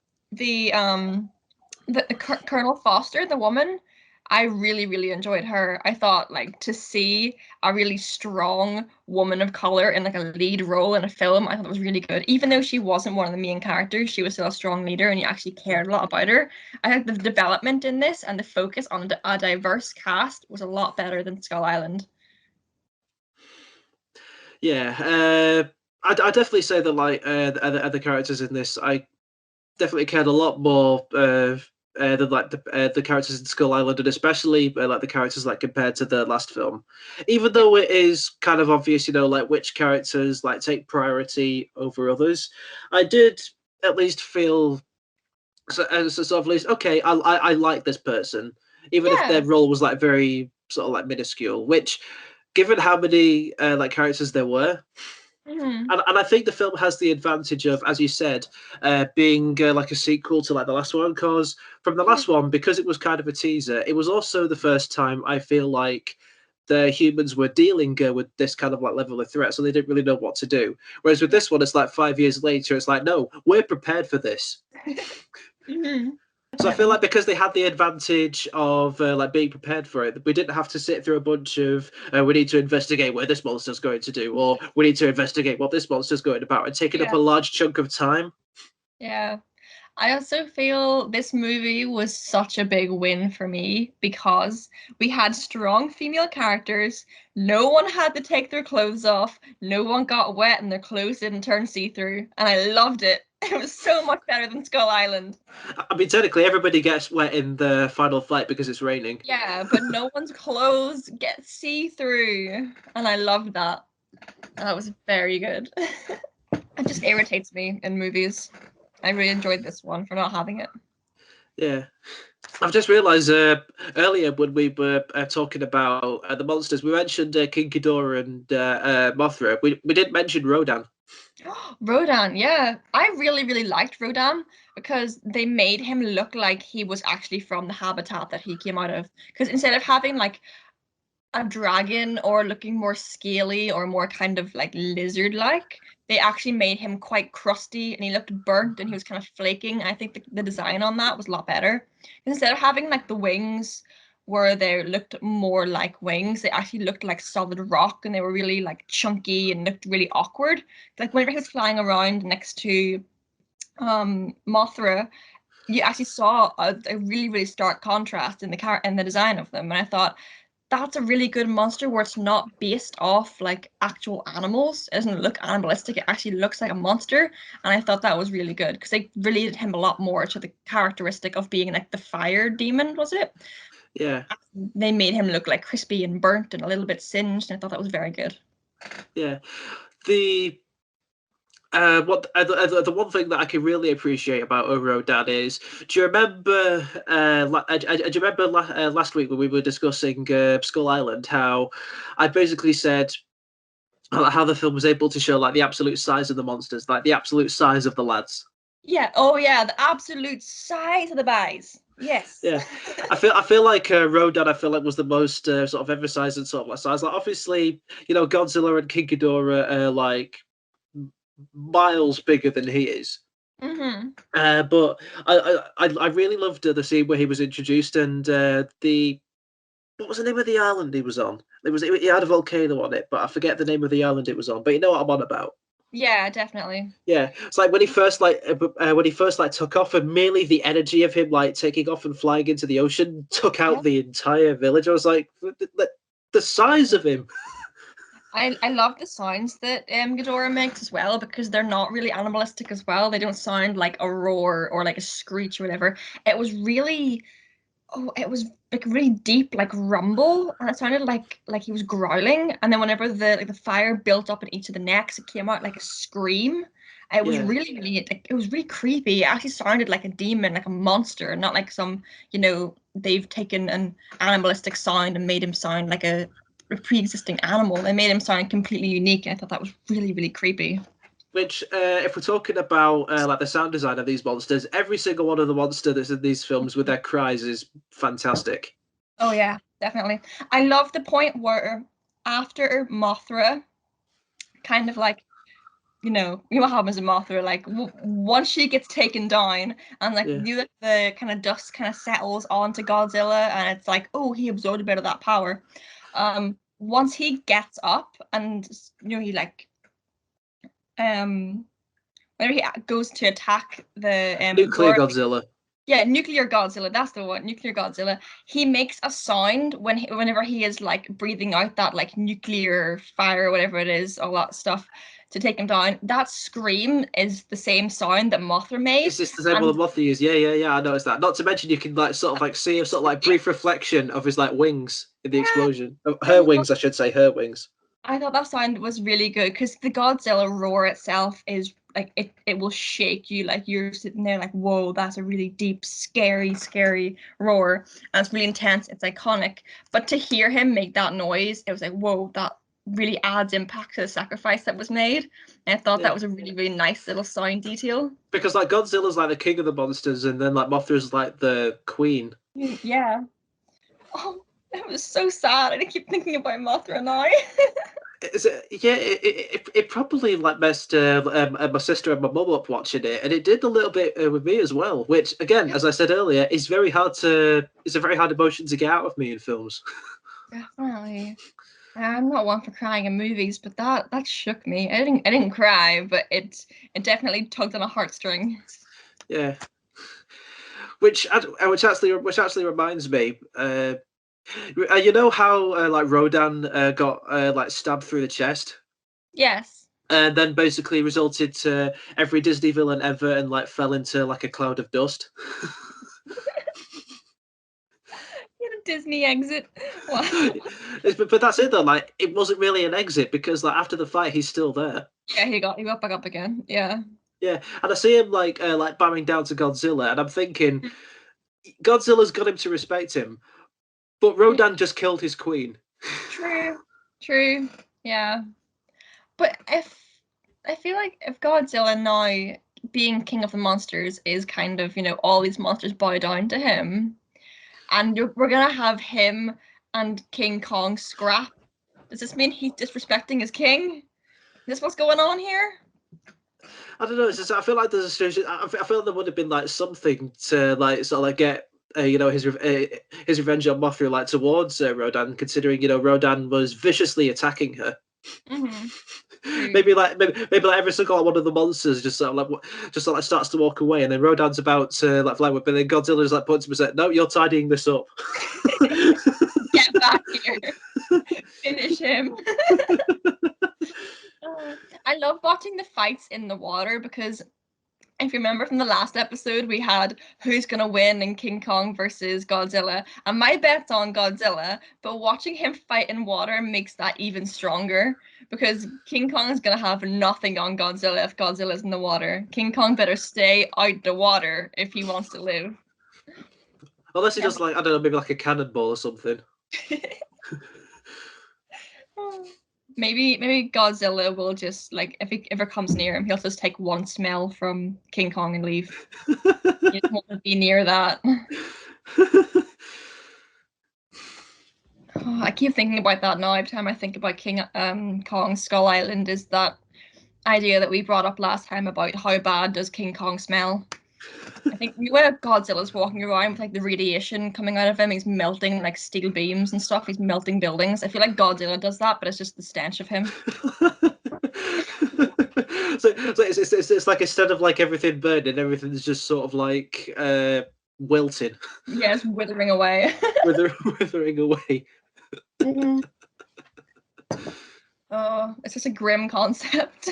Colonel Foster, the woman, I really really enjoyed her. I thought like to see a really strong woman of color in like a lead role in a film, I thought it was really good. Even though she wasn't one of the main characters, she was still a strong leader, and you actually cared a lot about her. I think the development in this and the focus on a diverse cast was a lot better than Skull Island. Yeah, I definitely say that like the characters in this, I definitely cared a lot more than like the characters in Skull Island, and especially like the characters like compared to the last film. Even though it is kind of obvious, like which characters like take priority over others, I did at least feel so sort of at least okay. I like this person, even if their Yeah. role was like very sort of like minuscule. Which, given how many like characters there were, Hmm. and I think the film has the advantage of, as you said, being like a sequel to like the last one. Because from the last one, because it was kind of a teaser, it was also the first time I feel like the humans were dealing with this kind of like level of threat, so they didn't really know what to do. Whereas with this one, it's like 5 years later, it's like, no, we're prepared for this. Hmm. So I feel Definitely. like because they had the advantage of like being prepared for it, we didn't have to sit through a bunch of we need to investigate what this monster's going to do, or we need to investigate what this monster's going about, and taking up Yeah. a large chunk of time. Yeah. I also feel this movie was such a big win for me because we had strong female characters. No one had to take their clothes off. No one got wet and their clothes didn't turn see-through. And I loved it. It was so much better than Skull Island. I mean, technically, everybody gets wet in the final fight because it's raining. Yeah, but no one's clothes get see-through. And I loved that. That was very good. It just irritates me in movies. I really enjoyed this one for not having it. Yeah. I've just realised earlier when we were talking about the monsters, we mentioned King Ghidorah and Mothra. We didn't mention Rodan. Rodan, yeah. I really, really liked Rodan because they made him look like he was actually from the habitat that he came out of. Because instead of having like a dragon or looking more scaly or more kind of like lizard-like, they actually made him quite crusty and he looked burnt and he was kind of flaking. I think the design on that was a lot better. Instead of having like the wings where they looked more like wings, they actually looked like solid rock and they were really like chunky and looked really awkward. Like whenever he was flying around next to Mothra, you actually saw a really, really stark contrast in the design of them. And I thought that's a really good monster where it's not based off like actual animals. It doesn't look animalistic. It actually looks like a monster. And I thought that was really good because they related him a lot more to the characteristic of being like the fire demon, was it? Yeah. They made him look like crispy and burnt and a little bit singed. And I thought that was very good. Yeah. The the one thing that I can really appreciate about Rodan is, do you remember? Do you remember last week when we were discussing Skull Island? How I basically said how the film was able to show like the absolute size of the monsters, like the absolute size of the lads. Yeah. Oh yeah, the absolute size of the guys. Yes. Yeah, I feel like Rodan. I feel like was the most sort of emphasized and sort of like size. Like obviously, Godzilla and King Ghidorah are like miles bigger than he is. Mm-hmm. But I really loved the scene where he was introduced and the what was the name of the island he was on? He had a volcano on it, but I forget the name of the island it was on. But you know what I'm on about. Yeah, definitely. Yeah, it's like when he first like took off, and merely the energy of him like taking off and flying into the ocean took out Yeah. the entire village. I was like, the size of him. I love the sounds that Ghidorah makes as well because they're not really animalistic as well. They don't sound like a roar or like a screech or whatever. It was really it was like really deep, like rumble, and it sounded like he was growling. And then whenever the fire built up in each of the necks, it came out like a scream. It was Yeah, really, really like it was really creepy. It actually sounded like a demon, like a monster, not like some, they've taken an animalistic sound and made him sound like a pre-existing animal. They made him sound completely unique, and I thought that was really, really creepy. which if we're talking about like the sound design of these monsters, every single one of the monster that's in these films with their cries is fantastic. Oh yeah, definitely. I love the point where after Mothra kind of like what happens in Mothra, like once she gets taken down and like Yeah. the kind of dust kind of settles onto Godzilla and it's like, oh, he absorbed a bit of that power. Once he gets up and he like um whenever he goes to attack the Nuclear Godzilla. yeah, Nuclear Godzilla, that's the one, Nuclear Godzilla. He makes a sound whenever he is like breathing out that like nuclear fire, whatever it is, all that stuff to take him down. That scream is the same sound that Mothra made. Is this the same one And the Mothra used? Yeah. I noticed that. Not to mention, you can like sort of like see a sort of like brief reflection of his like wings in the yeah, explosion. I Her love wings, I should say, her wings. I thought that sound was really good because the Godzilla roar itself is like it will shake you, like you're sitting there like, whoa, that's a really deep, scary, scary roar. And it's really intense, it's iconic. But to hear him make that noise, it was like, whoa, that really adds impact to the sacrifice that was made. And I thought that Yeah, was a really, really nice little sound detail. because like Godzilla's like the king of the monsters, and then like Mothra's like the queen. Yeah. Oh, that was so sad. I keep thinking about Mothra now. It probably like messed my sister and my mum up watching it, and it did a little bit with me as well. Which, again, as I said earlier, is very hard to. It's a very hard emotion to get out of me in films. Definitely. I'm not one for crying in movies, but that shook me. I didn't cry, but it definitely tugged on a heartstring. Yeah, which actually reminds me. You know how like Rodan got like stabbed through the chest, Yes. and then basically resulted to every Disney villain ever, and like fell into like a cloud of dust. He had a Disney exit. Wow. But that's it though. Like it wasn't really an exit because like after the fight, he's still there. Yeah, he got back up again. Yeah. Yeah, and I see him like bowing down to Godzilla, and I'm thinking Godzilla's got him to respect him, but Rodan just killed his queen. True. True. Yeah. But if I feel like if Godzilla now being king of the monsters is kind of, all these monsters bow down to him, and we're gonna have him and King Kong scrap. Does this mean he's disrespecting his king? Is this what's going on here? I don't know. It's just, I feel like there's a situation. I feel there would have been like something to like sort of like get his revenge on Mothra like towards Rodan, considering Rodan was viciously attacking her. Mm-hmm. maybe like every single like, one of the monsters just sort of like starts to walk away, and then Rodan's about to like fly with, but then Godzilla's like points him and says, "No, you're tidying this up." Get back here. Finish him. I love watching the fights in the water because if you remember from the last episode, we had who's going to win in King Kong versus Godzilla. And my bet's on Godzilla, but watching him fight in water makes that even stronger because King Kong is going to have nothing on Godzilla if Godzilla's in the water. King Kong better stay out the water if he wants to live. Unless he does like, I don't know, maybe like a cannonball or something. Maybe Godzilla will just like if it comes near him, he'll just take one smell from King Kong and leave. You don't want to be near that. I keep thinking about that now. Every time I think about King Kong Skull Island, is that idea that we brought up last time about how bad does King Kong smell? I think where Godzilla's walking around with like the radiation coming out of him, he's melting like steel beams and stuff. He's melting buildings. I feel like Godzilla does that, but it's just the stench of him. so it's like instead of like everything burning, everything's just sort of like wilting. Yeah, it's withering away. withering away. Oh, it's just a grim concept.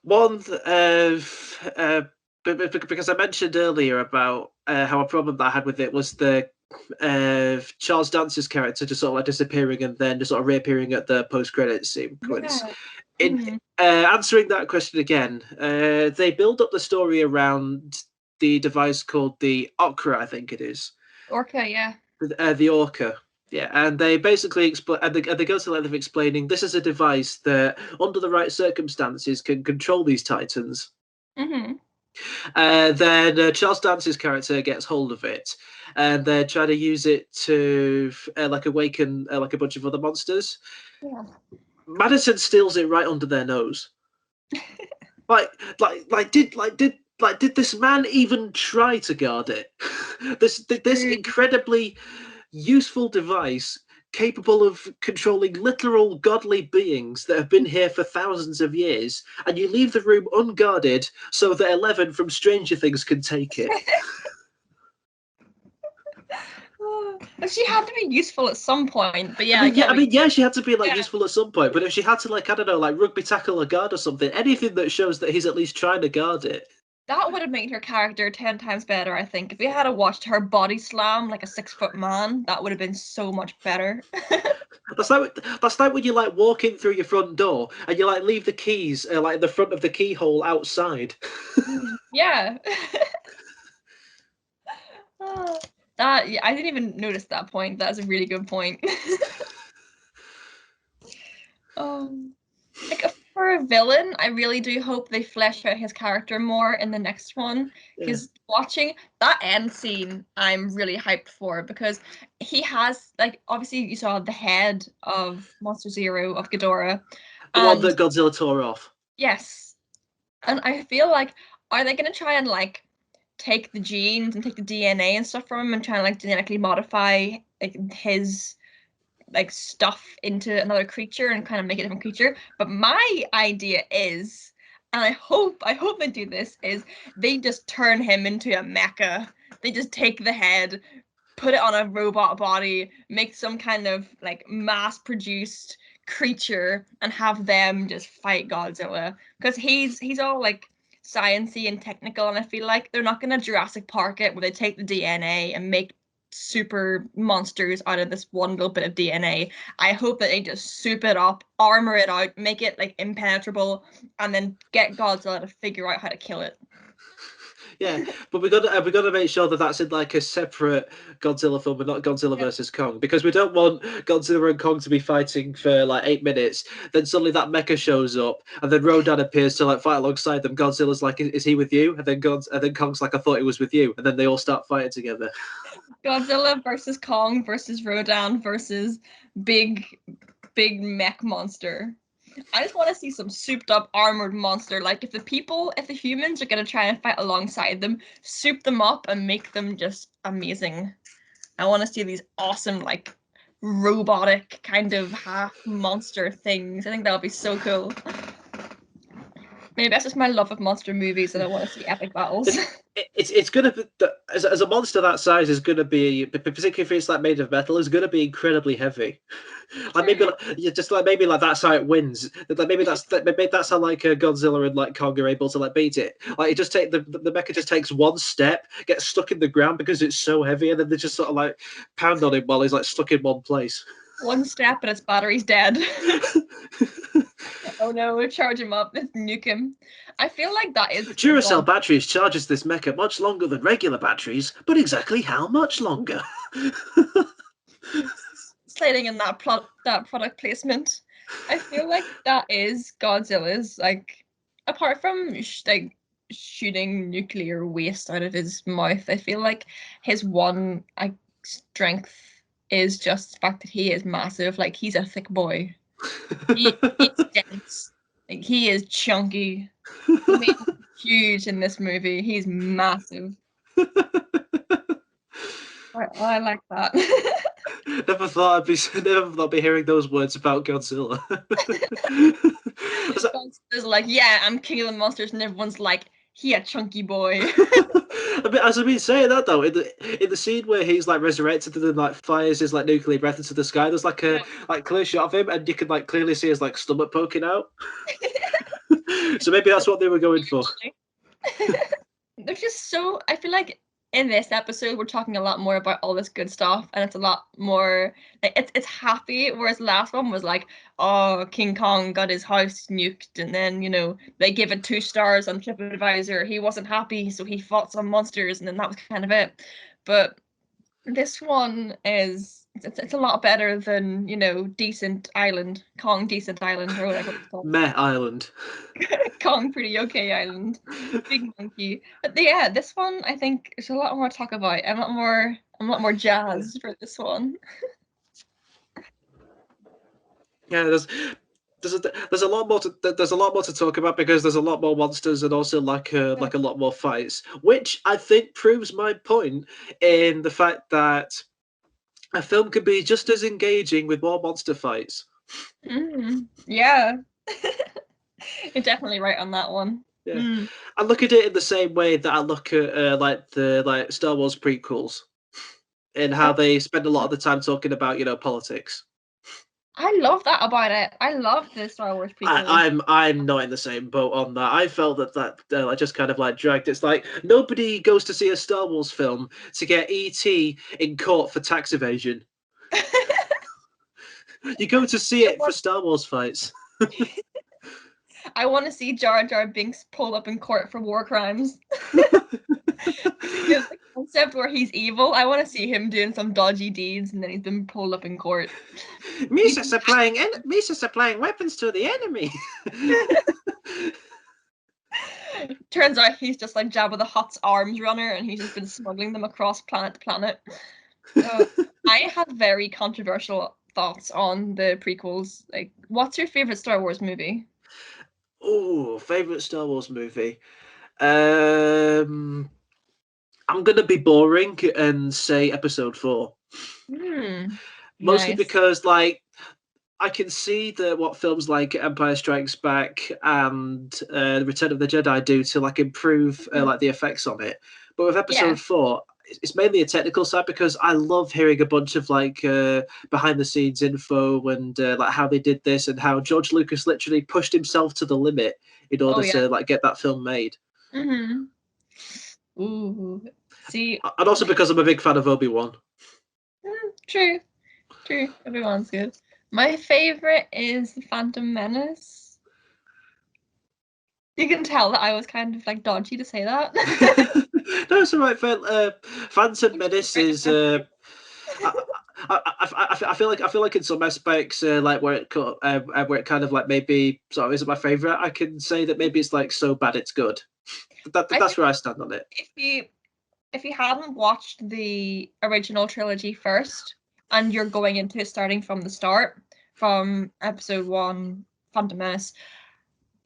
One because I mentioned earlier about how a problem that I had with it was the Charles Dance's character just sort of like disappearing and then just sort of reappearing at the post-credit sequence. Yeah. In answering that question again, they build up the story around the device called the Okra, I think it is. Orca, yeah. The Orca. Yeah, and they basically explain, and they go to the length of explaining this is a device that, under the right circumstances, can control these titans. Mm-hmm. Then Charles Dance's character gets hold of it, and they're trying to use it to like awaken like a bunch of other monsters. Yeah. Madison steals it right under their nose. Did this man even try to guard it? This incredibly useful device capable of controlling literal godly beings that have been here for thousands of years, and you leave the room unguarded so that 11 from Stranger Things can take it. She had to be useful at some point, but yeah. I mean, she had to be like useful at some point, but if she had to like, I don't know, like rugby tackle a guard or something, anything that shows that he's at least trying to guard it. That would have made her character 10 times better, I think. If we had watched her body slam like a 6-foot man, that would have been so much better. That's like when you like walk in through your front door and you like leave the keys like in the front of the keyhole outside. Yeah. I didn't even notice that point. That's a really good point. Like for a villain, I really do hope they flesh out his character more in the next one. Because watching that end scene, I'm really hyped for, because he has like, obviously you saw the head of Monster Zero of Ghidorah. The one that Godzilla tore off. Yes. And I feel like, are they going to try and like take the genes and take the DNA and stuff from him and try and like genetically modify like his like stuff into another creature and kind of make it a different creature? But my idea is, and I hope they do this, is they just turn him into a mecha. They just take the head, put it on a robot body, make some kind of like mass-produced creature, and have them just fight Godzilla. Because he's all like sciencey and technical, and I feel like they're not gonna Jurassic Park it where they take the DNA and make super monsters out of this one little bit of DNA. I hope that they just soup it up, armor it out, make it like impenetrable, and then get Godzilla to figure out how to kill it. Yeah, but we got to make sure that that's in like a separate Godzilla film, and not Godzilla versus Kong, because we don't want Godzilla and Kong to be fighting for like 8 minutes. Then suddenly that mecha shows up, and then Rodan appears to like fight alongside them. Godzilla's like, "Is he with you?" And then Kong's like, "I thought he was with you." And then they all start fighting together. Godzilla versus Kong versus Rodan versus big mech monster. I just want to see some souped up armored monster. Like if the humans are going to try and fight alongside them, soup them up and make them just amazing. I want to see these awesome like robotic kind of half monster things. I think that would be so cool. Maybe that's just my love of monster movies and I want to see epic battles. It's gonna be as a monster that size is gonna be, particularly if it's like made of metal, is gonna be incredibly heavy. Like maybe just like maybe like that's how it wins. Like maybe that's how like Godzilla and like Kong are able to like beat it. Like it just take the mecha just takes one step, gets stuck in the ground because it's so heavy, and then they just sort of like pound on him while he's like stuck in one place. One step and its battery's dead. Oh no, charge him up, nuke him. I feel like that is Duracell batteries charges this mecha much longer than regular batteries, but exactly how much longer? Sliding in that product placement. I feel like that is Godzilla's, like, apart from like shooting nuclear waste out of his mouth, I feel like his one strength is just the fact that he is massive. Like, he's a thick boy. He's dense. Like, he is chunky. He made him huge in this movie. He's massive. I like that. Never thought I'd be hearing those words about Godzilla. Godzilla's like, yeah, I'm king of the monsters, and everyone's like, he a chunky boy. I mean, as I've been saying that though, in the scene where he's like resurrected and then like fires his like nuclear breath into the sky, there's like a like clear shot of him, and you can like clearly see his like stomach poking out. So maybe that's what they were going for. They're just so. I feel like in this episode we're talking a lot more about all this good stuff, and it's a lot more like it's happy. Whereas the last one was like, oh, King Kong got his house nuked, and then they gave it 2 stars on TripAdvisor. He wasn't happy, so he fought some monsters, and then that was kind of it. But this one is it's a lot better than Decent Island, Kong Decent Island, or whatever it's called. Meh Island. Kong Pretty Okay Island. Big monkey. But yeah, this one I think there's a lot more to talk about. I'm a lot more jazzed for this one. Yeah, there's a lot more to talk about because there's a lot more monsters and also like a lot more fights, which I think proves my point in the fact that a film could be just as engaging with more monster fights. Yeah. You're definitely right on that one. Yeah. I look at it in the same way that I look at like the Star Wars prequels and how they spend a lot of the time talking about politics. I love that about it. I love the Star Wars prequels. I'm not in the same boat on that. I felt that just kind of like dragged. It's like nobody goes to see a Star Wars film to get E.T. in court for tax evasion. You go to see it for Star Wars fights. I want to see Jar Jar Binks pulled up in court for war crimes. The concept where he's evil, I want to see him doing some dodgy deeds and then he's been pulled up in court. Misa supplying weapons to the enemy. Turns out he's just like Jabba the Hutt's arms runner and he's just been smuggling them across planet to planet. I have very controversial thoughts on the prequels. Like, what's your favorite Star Wars movie? Oh, favorite Star Wars movie. I'm gonna be boring and say Episode 4. Mostly because like I can see what films like Empire Strikes Back and Return of the Jedi do to like improve like the effects on it. But with Episode 4, it's mainly a technical side because I love hearing a bunch of like behind the scenes info and like how they did this and how George Lucas literally pushed himself to the limit in order to like get that film made. Ooh, see, and also because I'm a big fan of Obi-Wan. True. Obi-Wan's good. My favorite is Phantom Menace. You can tell that I was kind of like dodgy to say that. No, it's all right. Phantom Menace is. I feel like in some aspects, like where it kind of like maybe sort of isn't my favorite. I can say that maybe it's like so bad it's good. That's where I stand on it. If you hadn't watched the original trilogy first, and you're going into starting from the start, from Episode 1, Phantom Menace,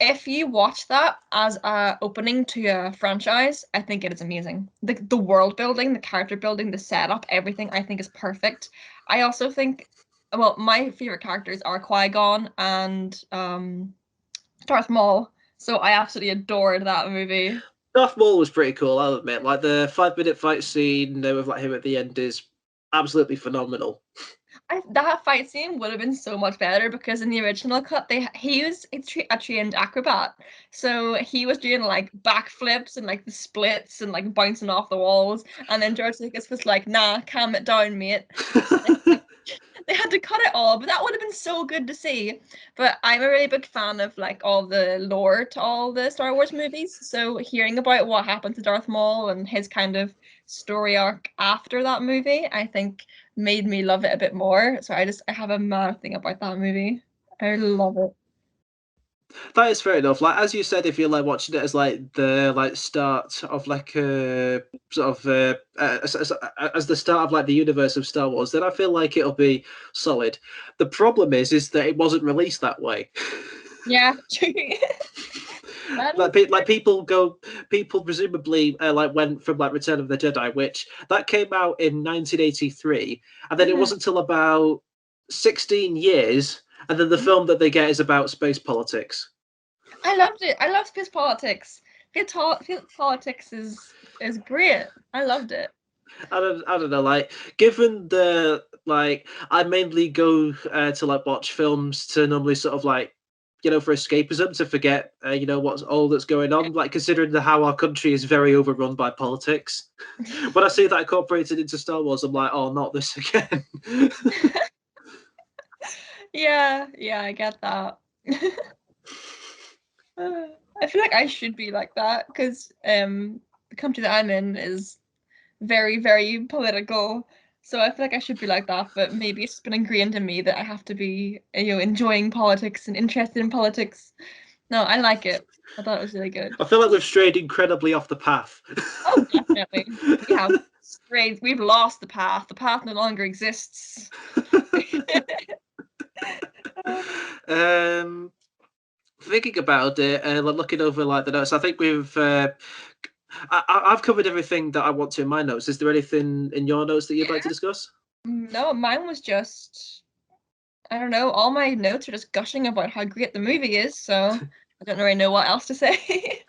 if you watch that as a opening to a franchise, I think it is amazing. The world building, the character building, the setup, everything I think is perfect. I also think, well, my favorite characters are Qui-Gon and Darth Maul. So I absolutely adored that movie. Darth Maul was pretty cool, I'll admit. Like the 5 minute fight scene with like him at the end is absolutely phenomenal. That fight scene would have been so much better because in the original cut, he was a trained acrobat, so he was doing like backflips and like the splits and like bouncing off the walls, and then George Lucas was like, "Nah, calm it down, mate." So they had to cut it all, but that would have been so good to see. But I'm a really big fan of like all the lore to all the Star Wars movies, so hearing about what happened to Darth Maul and his kind of story arc after that movie, I think made me love it a bit more. So I have a mad thing about that movie. I love it. That is fair enough. Like as you said, if you're like watching it as like the like start of like a sort of as the start of like the universe of Star Wars, then I feel like it'll be solid. The problem is that it wasn't released that way. Yeah, true. Like people presumably like went from like Return of the Jedi, which that came out in 1983, and then it wasn't until about 16 years, and then the film that they get is about space politics. I loved it. I love space politics. Space politics is great. I loved it. I don't know. Like, given the like, I mainly go to like watch films to normally sort of like, for escapism to forget, what's all that's going on. Like, considering how our country is very overrun by politics. When I see that incorporated into Star Wars, I'm like, oh, not this again. Yeah, I get that. I feel like I should be like that because the country that I'm in is very, very political. So I feel like I should be like that, but maybe it's been ingrained in me that I have to be, enjoying politics and interested in politics. No, I like it. I thought it was really good. I feel like we've strayed incredibly off the path. Oh, definitely. We have strayed. We've lost the path. The path no longer exists. Thinking about it, like looking over like the notes, I think I've covered everything that I want to in my notes. Is there anything in your notes that you'd like to discuss? No, mine was just, I don't know, all my notes are just gushing about how great the movie is, so I don't really know what else to say.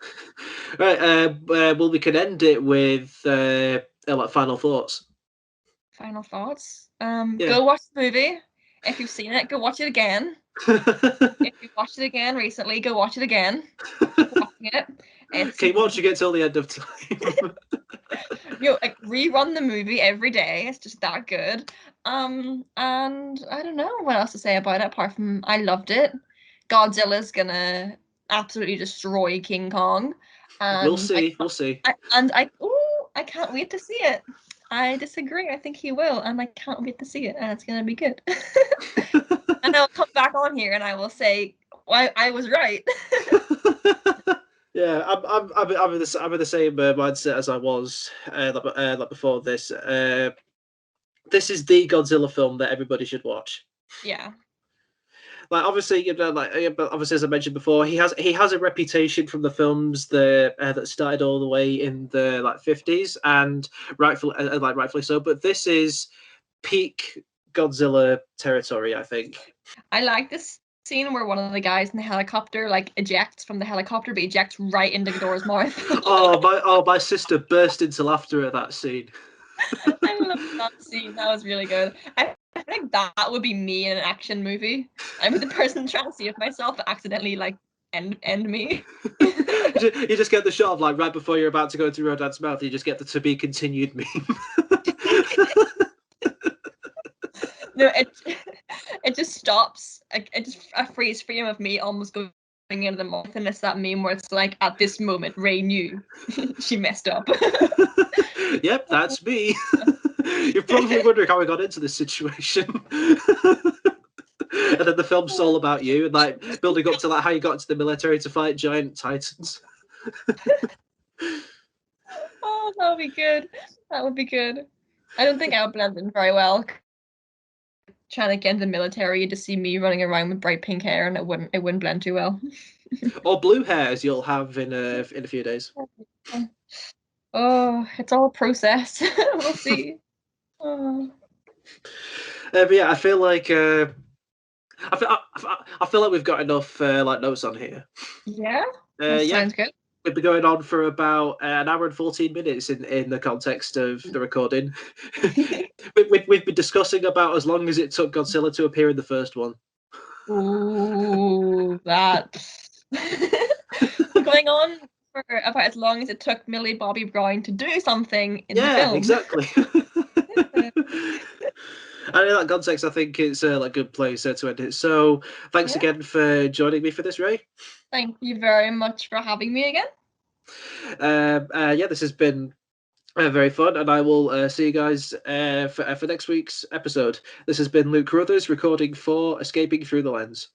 Right, well, we can end it with like final thoughts. Final thoughts. Yeah. Go watch the movie. If you've seen it, go watch it again. If you've watched it again recently, go watch it again. Keep watching it. Keep watching it till the end of time. Like rerun the movie every day. It's just that good. And I don't know what else to say about it apart from I loved it. Godzilla's gonna absolutely destroy King Kong. We'll And see. We'll see. I can't wait to see it. I disagree. I think he will, and I can't wait to see it, and it's gonna be good. And I'll come back on here and I will say, well, I was right. Yeah, I'm in the same mindset as I was like before this. This is the Godzilla film that everybody should watch. Yeah. Like obviously, but obviously, as I mentioned before, he has a reputation from the films that started all the way in the like 50s, and rightfully so. But this is peak Godzilla territory, I think. I like this scene where one of the guys in the helicopter like ejects from the helicopter, but ejects right into Ghidorah's mouth. My sister burst into laughter at that scene. I love that scene. That was really good. I think that would be me in an action movie. I mean, the person trying to save myself but accidentally like end me. You just get the shot of like right before you're about to go into Rodan's mouth. You just get the "to be continued" meme. No, it just stops. It just a freeze frame of me almost going into the mouth, and it's that meme where it's like, at this moment, Ray knew she messed up. Yep, that's me. You're probably wondering how I got into this situation. And then the film's all about you, and like building up to like how you got into the military to fight giant titans. Oh, that would be good. That would be good. I don't think I'll blend in very well. Trying to get into the military to see me running around with bright pink hair, and it wouldn't blend too well. Or blue hair, as you'll have in a few days. Oh, it's all a process. We'll see. Oh. But yeah, I feel like I feel like we've got enough like notes on here. Yeah, that Yeah, sounds good. we've been going on for about an hour and 14 minutes in the context of the recording. We've been discussing about as long as it took Godzilla to appear in the first one. Ooh, that. We're going on for about as long as it took Millie Bobby Brown to do something in the film. Exactly. And in that context, I think it's a good place to end it. So, thanks again for joining me for this, Ray. Thank you very much for having me again. Yeah, this has been very fun, and I will see you guys for next week's episode. This has been Luke Carruthers recording for Escaping Through the Lens.